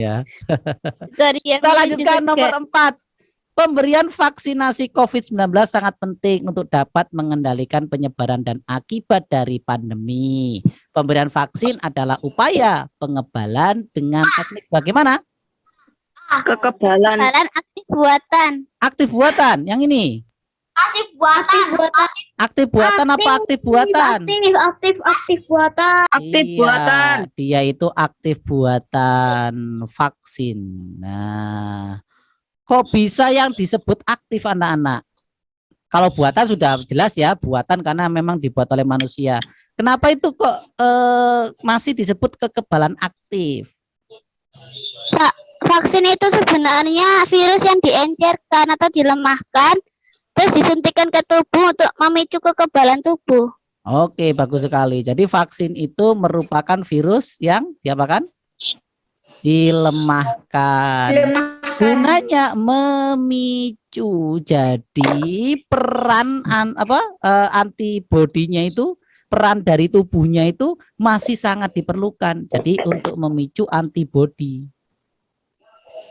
Sorry ya, Kita lanjutkan nomor 4. Pemberian vaksinasi COVID-19 sangat penting untuk dapat mengendalikan penyebaran dan akibat dari pandemi. Pemberian vaksin adalah upaya pengebalan dengan teknik bagaimana? Kekebalan. aktif buatan. Aktif buatan, yang ini. Aktif buatan. Aktif buatan apa aktif buatan? Aktif buatan. Aktif Iya, buatan. dia itu aktif buatan vaksin. Nah, kok bisa yang disebut aktif anak-anak? Kalau buatan sudah jelas ya, buatan karena memang dibuat oleh manusia. Kenapa itu kok masih disebut kekebalan aktif? Vaksin itu sebenarnya virus yang diencerkan atau dilemahkan, terus disuntikkan ke tubuh untuk memicu kekebalan tubuh. Oke, bagus sekali. Jadi vaksin itu merupakan virus yang diapakan? Dilemahkan. Gunanya memicu. Jadi peran antibodinya itu, peran dari tubuhnya itu masih sangat diperlukan. Jadi untuk memicu antibodi.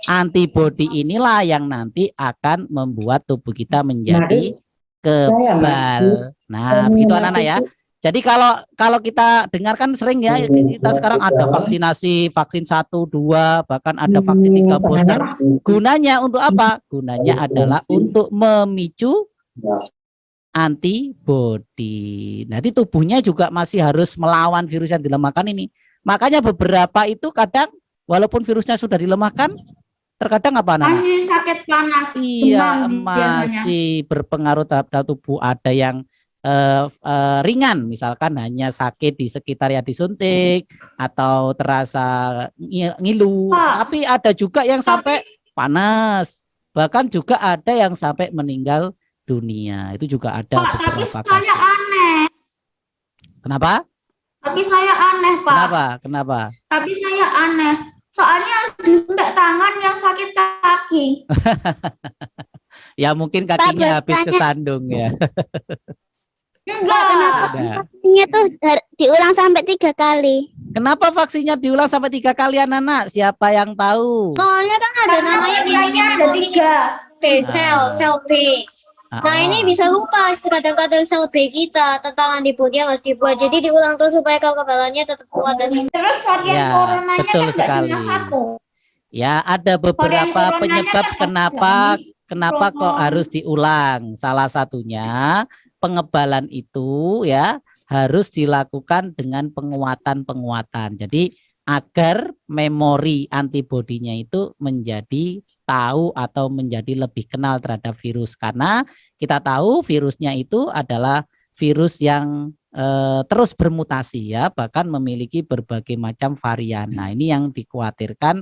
Antibodi inilah yang nanti akan membuat tubuh kita menjadi kebal. Nah, begitu anak-anak ya. Jadi kalau kita dengarkan sering ya, kita sekarang ada vaksin 1, 2, bahkan ada vaksin 3 booster. Gunanya untuk apa? Gunanya adalah untuk memicu antibodi. Nanti tubuhnya juga masih harus melawan virus yang dilemahkan ini. Makanya beberapa itu kadang walaupun virusnya sudah dilemahkan, terkadang apa anak? Masih sakit panas. Iya, masih berpengaruh terhadap tubuh. Ada yang ringan, misalkan hanya sakit di sekitar yang disuntik atau terasa ngilu. Tapi ada juga yang sampai panas. Bahkan juga ada yang sampai meninggal dunia. Itu juga ada beberapa kasus. Tapi saya aneh. Kenapa? Tapi saya aneh, Pak. Kenapa? Tapi saya aneh. Soalnya yang disuntik tangan, yang sakit kaki. Ya mungkin kakinya habis kesandung ya. Enggak. Kenapa vaksinnya tuh diulang sampai 3 kali? Kenapa vaksinnya diulang sampai 3 kali anak-anak? Siapa yang tahu? Soalnya kan ada namanya di sini ada 3. sel B. Nah ini bisa lupa kadang-kadang sel B kita tentang antibodi yang harus dibuat. Jadi diulang terus supaya kekebalannya tetap kuat dan Terus varian coronanya betul kan sekali. cuma 1. Ya, ada beberapa penyebab kenapa kok harus diulang. Salah satunya pengebalan itu ya harus dilakukan dengan penguatan. Jadi agar memori antibodinya itu menjadi tahu atau menjadi lebih kenal terhadap virus, karena kita tahu virusnya itu adalah virus yang terus bermutasi ya, bahkan memiliki berbagai macam varian. Nah, ini yang dikhawatirkan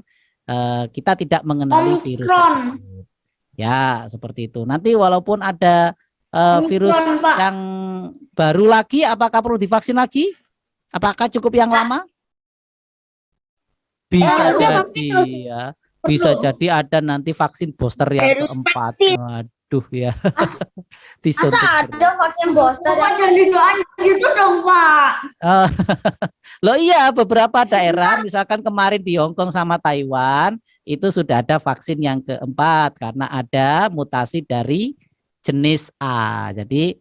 kita tidak mengenali virus tersebut. Ya, seperti itu. Nanti walaupun ada virus yang baru lagi, apakah perlu divaksin lagi? Apakah cukup yang lama? Bisa jadi ya. Bisa jadi ada nanti vaksin booster yang keempat. Waduh ya. masa ada vaksin booster Jangan didoain gitu dong, Pak. Loh iya, beberapa daerah misalkan kemarin di Hong Kong sama Taiwan itu sudah ada vaksin yang keempat karena ada mutasi dari jenis A. Jadi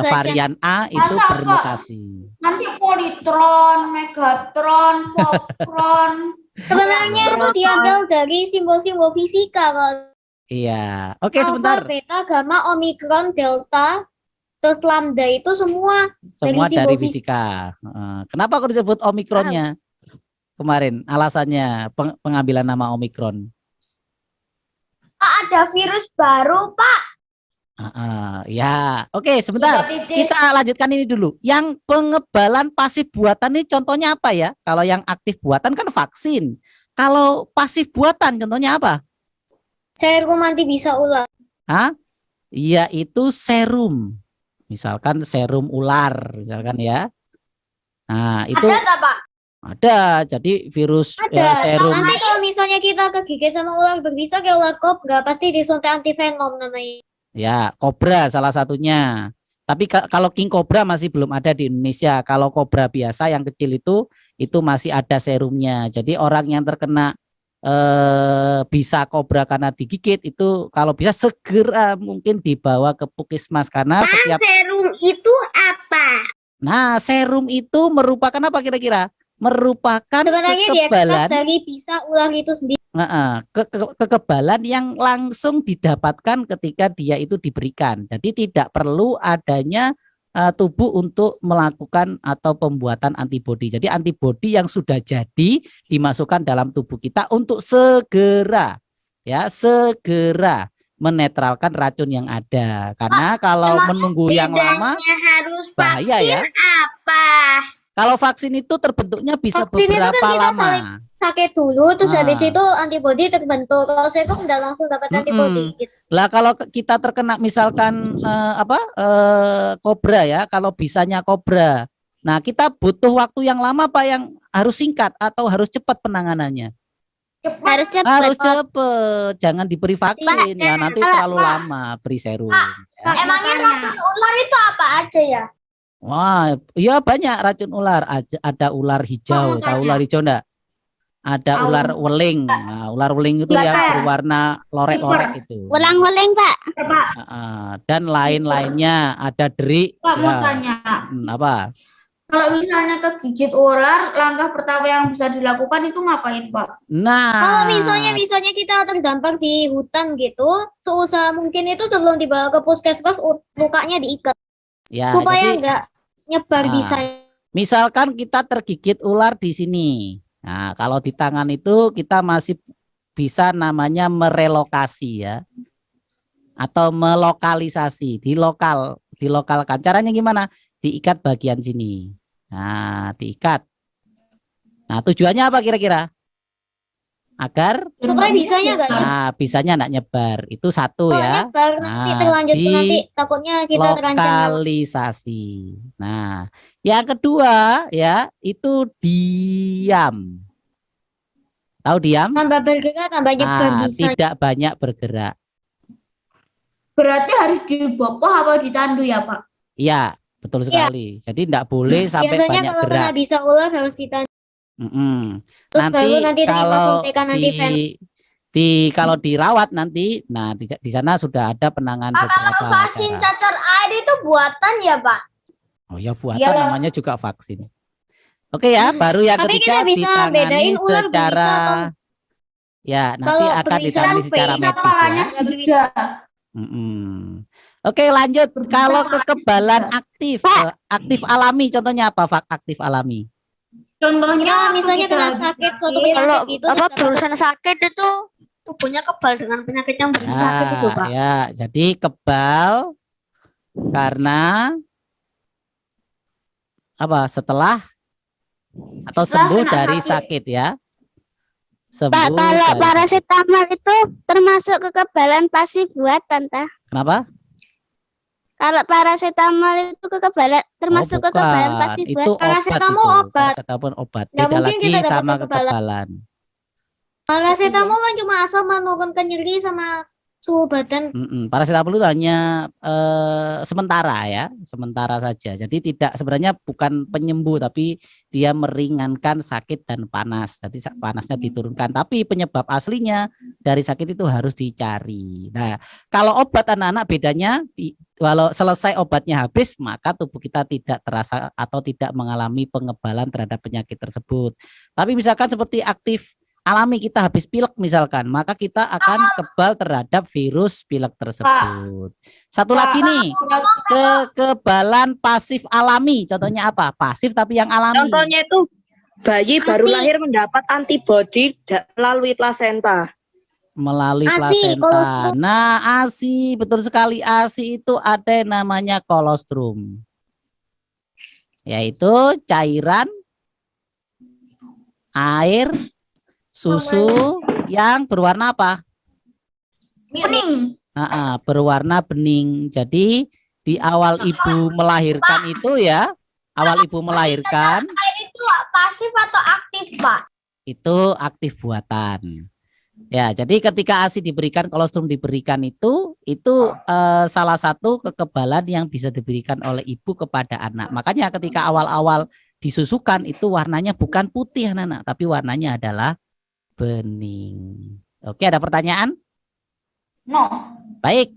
varian A itu bermutasi. Nanti Politron, Megatron, Poptron. Sebenarnya itu diambil dari simbol-simbol fisika kalau Iya. Oke, sebentar. Beta, gamma, omikron, delta, terus lambda itu semua dari fisika. Kenapa kok disebut omikronnya? Kemarin alasannya pengambilan nama omikron. Ada virus baru, Pak. Ya, oke, sebentar. Kita lanjutkan ini dulu. Yang pengebalan pasif buatan ini contohnya apa ya? Kalau yang aktif buatan kan vaksin. Kalau pasif buatan contohnya apa? Serum anti bisa ular. Iya, itu serum. Misalkan serum ular, misalkan ya. Nah, itu ada nggak, Pak? Ada. Jadi virus serum. Nanti kalau misalnya kita kegigit sama ular berbisa kayak ular kobra, pasti disuntik antivenom namanya. Ya, kobra salah satunya. Tapi kalau king cobra masih belum ada di Indonesia. Kalau kobra biasa yang kecil itu masih ada serumnya. Jadi orang yang terkena bisa kobra karena digigit, itu kalau bisa segera mungkin dibawa ke puskesmas karena setiap Serum itu apa? Nah, serum itu merupakan apa kira-kira? Merupakan Sebenarnya dia kekebalan, dari bisa ular itu sendiri. kekebalan yang langsung didapatkan ketika dia itu diberikan. Jadi tidak perlu adanya tubuh untuk melakukan atau pembuatan antibodi. Jadi antibodi yang sudah jadi dimasukkan dalam tubuh kita untuk segera segera menetralkan racun yang ada. Karena kalau menunggu yang lama harus bahaya ya. apa? Kalau vaksin itu terbentuknya bisa Vaksin itu kan beberapa kita lama. Sakit dulu, terus Ah. habis itu antibodi terbentuk. Kalau saya kok udah langsung dapat antibodi. Gitu. Lah kalau kita terkena misalkan kobra ya, kalau bisanya kobra. Nah, kita butuh waktu yang lama apa yang harus singkat atau harus cepat penanganannya? Harus cepat. Harus cepat. Jangan diberi vaksin ya, nanti terlalu lama beri serum. Ya. Emangnya racun ular itu apa aja ya? Wah, iya banyak racun ular. Ada ular hijau, tahu ular hijau enggak? Ada ular weling. Nah, ular weling itu yang berwarna lorek-lorek itu. Welang-weling, Pak. Dan lain-lainnya, ada derik. Pak, mau Ya. tanya. Apa? Kalau misalnya kegigit ular, langkah pertama yang bisa dilakukan itu ngapain, Pak? Nah, kalau misalnya kita terdampak di hutan gitu, seusaha mungkin itu sebelum dibawa ke puskesmas lukanya diikat ya, supaya jadi, enggak nyebar bisa. Misalkan kita tergigit ular di sini. Nah, kalau di tangan itu kita masih bisa namanya merelokasi ya. Atau melokalisasi, dilokalkan. Caranya gimana? Diikat bagian sini. Nah, diikat. Nah, tujuannya apa kira-kira? Agar Supaya bisanya enggak bisanya enggak nyebar. Itu satu ya. nyebar nanti terlanjut nanti takutnya kita terancam. Lokalisasi. Nah, yang kedua ya, itu diam. Tahu diam? Tambah bergerak, tambah nyebar bisa. Tidak banyak bergerak. Berarti harus dibopoh apa ditandu ya, Pak? Iya, betul sekali. Jadi tidak boleh sampai Biasanya banyak kalau gerak. kena bisa ular harus ditandu. Terus baru nanti kalau suntikan antivenom. kalau dirawat nanti, nah di sana sudah ada penanganan beberapa Vaksin cara. cacar air itu buatan ya, Pak? Oh ya, buatan Iyalah. namanya juga vaksin. Oke ya, baru yang Tapi ketiga kita bisa ditangani bedain ular secara berbisa atau ya, nanti kalau akan berbisa ditangani itu secara beda, medis Kepalanya ya. segitiga. Oke, lanjut. Berbisa Kalau sama kekebalan aktif, aktif alami, contohnya apa? Aktif alami. Contohnya Ya, misalnya kita kena sakit suatu sakit. penyakit gitu. apa terus berurusan sakit itu tubuhnya kebal dengan penyakit yang bikin sakit itu, Pak. Ya, jadi kebal karena apa? Setelah atau sembuh kena dari sakit. sakit ya. Pak, Sembuh kalau dari sakit. paracetamol itu termasuk kekebalan pasif buatan, Pak. Kenapa? Kalau paracetamol itu kekebalan termasuk bukan. kekebalan pasif Itu buatan. obat Paracetamol itu. obat. Paracetamol obat. Nggak Beda mungkin lagi kita dapat sama kekebalan. kekebalan. Paracetamol kan cuma asal menurunkan nyeri sama suhu badan. Paracetamol itu hanya sementara ya, sementara saja. Jadi tidak, sebenarnya bukan penyembuh, tapi dia meringankan sakit dan panas. Jadi panasnya diturunkan. Tapi penyebab aslinya dari sakit itu harus dicari. Nah, kalau obat anak-anak bedanya, kalau selesai obatnya habis, maka tubuh kita tidak terasa atau tidak mengalami pengebalan terhadap penyakit tersebut. Tapi misalkan seperti aktif alami, kita habis pilek misalkan, maka kita akan kebal terhadap virus pilek tersebut. Satu lagi nih, kekebalan pasif alami. Contohnya apa? Pasif tapi yang alami. Contohnya itu bayi baru lahir mendapat antibodi melalui plasenta. Melalui ASI, plasenta. Nah, ASI, betul sekali. ASI itu ada yang namanya kolostrum. Yaitu cairan air susu yang berwarna apa? Bening. Berwarna bening. Jadi di awal ibu melahirkan itu ya, awal ibu melahirkan Itu pasif atau aktif, Pak? itu aktif buatan. Ya, jadi ketika ASI diberikan, kolostrum diberikan itu salah satu kekebalan yang bisa diberikan oleh ibu kepada anak. Makanya ketika awal-awal disusukan itu warnanya bukan putih anak-anak, tapi warnanya adalah bening. Oke, ada pertanyaan? No. Baik,